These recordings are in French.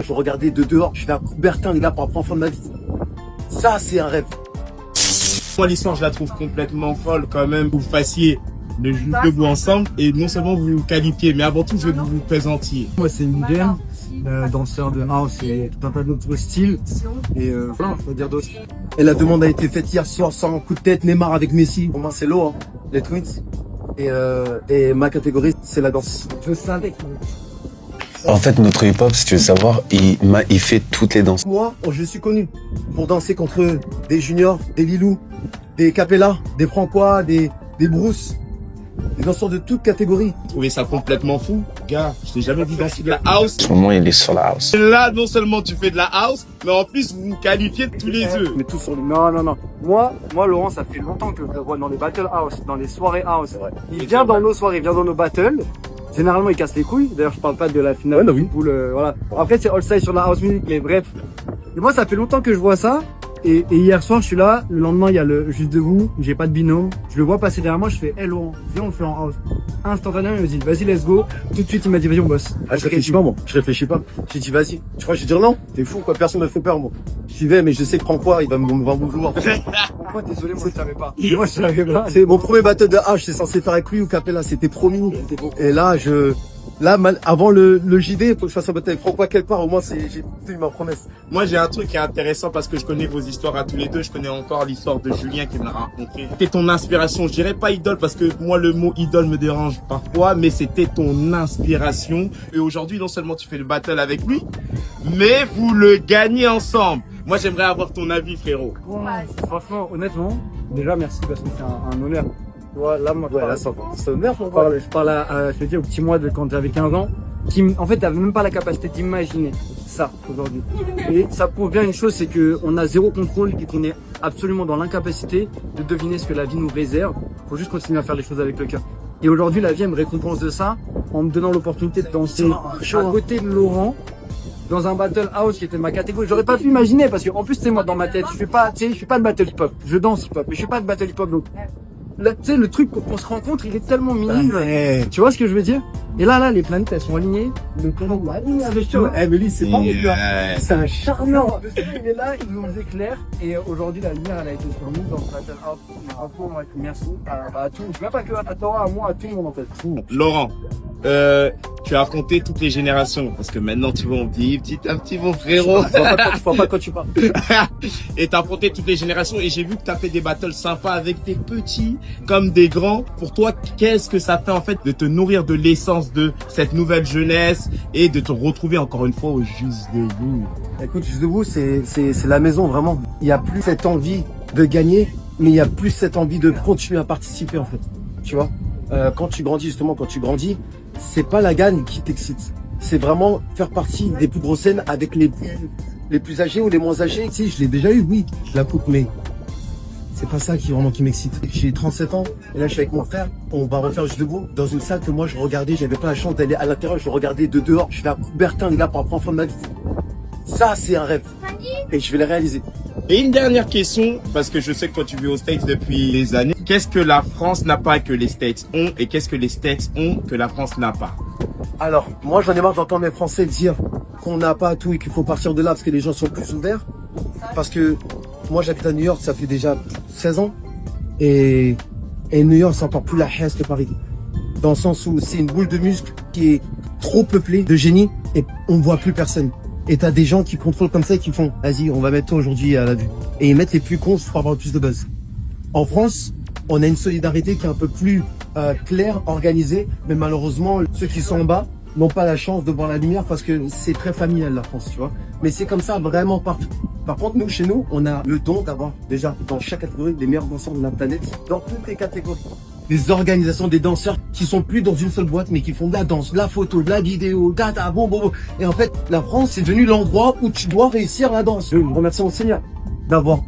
Je regardais de dehors, je fais un Coubertin, les gars, pour la première fois de ma vie. Ça, c'est un rêve. Moi, l'histoire, je la trouve complètement folle quand même. Vous fassiez le jeu debout ensemble et non seulement vous vous qualifiez, mais avant tout, je veux que vous vous présentiez. Moi, c'est Miguel, danseur de house et tout un tas d'autres styles. Et voilà, je peux dire d'autres. Et la demande a été faite hier soir sans coup de tête, Neymar avec Messi. Pour moi, c'est l'eau, hein, les Twins. Et ma catégorie, c'est la danse. Je savais que... En fait, notre hip-hop, si tu veux savoir, il fait toutes les danses. Moi, je suis connu pour danser contre des juniors, des Lilou, des Capella, des Francois, des Bruce, des danseurs de toutes catégories. Vous trouvez ça complètement fou? Gars, je t'ai jamais vu danser de la house. En ce moment, il est sur la house. Et là, non seulement tu fais de la house, mais en plus, vous vous qualifiez de tous les œufs. Mais tous sur le... Non. Moi, Laurent, ça fait longtemps que je le vois dans les battle house, dans les soirées house. Il vient dans nos soirées, il vient dans nos battles. Généralement, il casse les couilles. D'ailleurs, je parle pas de la finale. Ouais, oui. Voilà. Après, c'est all style sur la house music, mais bref. Et moi, ça fait longtemps que je vois ça. Et hier soir, je suis là. Le lendemain, il y a le Juste Debout. J'ai pas de binôme. Je le vois passer derrière moi. Je fais, hey Laurent, viens, on le fait en house. Instantanément, il me dit, vas-y, let's go. Tout de suite, il m'a dit, vas-y, on bosse. Ah, je réfléchis pas, moi. Je réfléchis pas. J'ai dit, vas-y. Tu crois que je vais dire non? T'es fou, quoi. Personne me fait peur, moi. J'y vais, mais je sais que Francois, il va me vouloir. Pourquoi, désolé, moi, je savais pas. Moi, je savais pas. C'est mon premier battle de H, c'est censé faire avec lui ou Capella, c'était promis. Et là, avant le JD, faut que je fasse un battle avec Francois quelque part, au moins j'ai tenu ma promesse. Moi, j'ai un truc qui est intéressant parce que je connais vos histoires à tous les deux. Je connais encore l'histoire de Julien qui me l'a rencontré. C'était ton inspiration. Je dirais pas idole parce que moi, le mot idole me dérange parfois, mais c'était ton inspiration. Et aujourd'hui, non seulement tu fais le battle avec lui, mais vous le gagnez ensemble. Moi, j'aimerais avoir ton avis, frérot. Franchement, honnêtement, déjà, merci parce que c'est un honneur. Tu vois, là, moi, C'est honneur pour moi. je parle je te dis, au petit mois de quand j'avais 15 ans, en fait, t'avais même pas la capacité d'imaginer ça, aujourd'hui. Et ça prouve bien une chose, c'est que on a zéro contrôle et qu'on est absolument dans l'incapacité de deviner ce que la vie nous réserve. Faut juste continuer à faire les choses avec le cœur. Et aujourd'hui, la vie, elle me récompense de ça, en me donnant l'opportunité de danser à côté de Laurent, dans un battle house qui était ma catégorie. J'aurais pas pu imaginer, parce que, en plus, c'est moi, dans ma tête, je fais pas de battle hip-hop. Je danse hip-hop, mais je fais pas de battle hip-hop, donc. Là, tu sais, le truc qu'on se rencontre, il est tellement minime. Ouais. Tu vois ce que je veux dire? Et là, les planètes, elles sont alignées. Le planète est aligné avec toi. Eh, mais lui, c'est pas mon gars. C'est un charmeur. Il est là, il nous éclaire. Et aujourd'hui, la lumière, elle a été sur nous dans le battle house. Franchement, merci à tout. Je sais même pas que à toi, à moi, à tout le monde, en fait. Laurent, tu as affronté toutes les générations parce que maintenant tu vois on dit un petit bon frérot. Je vois pas quand tu parles. Et t'as affronté toutes les générations et j'ai vu que t'as fait des battles sympas avec des petits comme des grands. Pour toi, qu'est-ce que ça fait en fait de te nourrir de l'essence de cette nouvelle jeunesse et de te retrouver encore une fois au Juste Debout? Écoute, Juste Debout, c'est la maison, vraiment. Il y a plus cette envie de gagner, mais il y a plus cette envie de continuer à participer, en fait. Tu vois? Quand tu grandis, c'est pas la gagne qui t'excite. C'est vraiment faire partie des plus grosses scènes avec les plus âgés ou les moins âgés. Tu sais, je l'ai déjà eu, oui, la coupe, mais c'est pas ça qui m'excite. J'ai 37 ans, et là, je suis avec mon frère. On va refaire Juste Debout dans une salle que moi, je regardais. J'avais pas la chance d'aller à l'intérieur. Je regardais de dehors. Je fais un Coubertin, là, pour la première fois de ma vie. Ça, c'est un rêve. Et je vais le réaliser. Et une dernière question, parce que je sais que toi tu vis aux States depuis des années. Qu'est-ce que la France n'a pas que les States ont et qu'est-ce que les States ont que la France n'a pas? Alors, moi, j'en ai marre d'entendre les Français dire qu'on n'a pas tout et qu'il faut partir de là parce que les gens sont plus ouverts. Parce que moi, j'habite à New York, ça fait déjà 16 ans. Et New York, c'est encore plus la haisse que Paris. Dans le sens où c'est une boule de muscles qui est trop peuplée de génies et on voit plus personne. Et t'as des gens qui contrôlent comme ça et qui font, vas-y, on va mettre toi aujourd'hui à la vue. Et ils mettent les plus cons pour avoir le plus de buzz. En France, on a une solidarité qui est un peu plus claire, organisée, mais malheureusement, ceux qui sont en bas n'ont pas la chance de voir la lumière parce que c'est très familial la France, tu vois. Mais c'est comme ça vraiment partout. Par contre, nous, chez nous, on a le don d'avoir déjà dans chaque catégorie les meilleurs danseurs de la planète, dans toutes les catégories. Des organisations, des danseurs qui sont plus dans une seule boîte, mais qui font de la danse, de la photo, de la vidéo, bon. Et en fait, la France, c'est devenu l'endroit où tu dois réussir la danse. Je remercie mon Seigneur d'avoir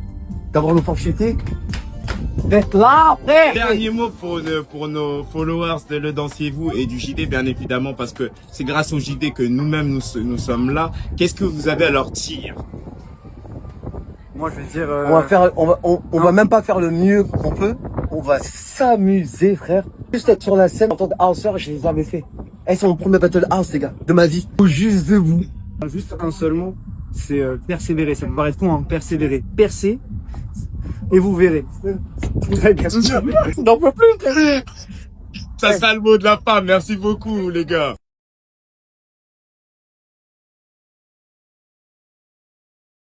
l'opportunité d'être là, frère. Dernier mot pour nos followers de Le Dansez-vous et du JD, bien évidemment, parce que c'est grâce au JD que nous-mêmes nous sommes là. Qu'est-ce que vous avez à leur dire? Moi, je vais dire, On va même pas faire le mieux qu'on peut. On va s'amuser, frère. Juste être sur la scène en tant que houser, je l'ai jamais fait. Eh, c'est mon premier battle house, les gars, de ma vie. Juste Debout, Juste un seul mot, c'est persévérer. Ça me paraît fou, hein, persévérer. Percez, et vous verrez. N'en peux plus. Ça sera le mot de la fin. Merci beaucoup, les gars.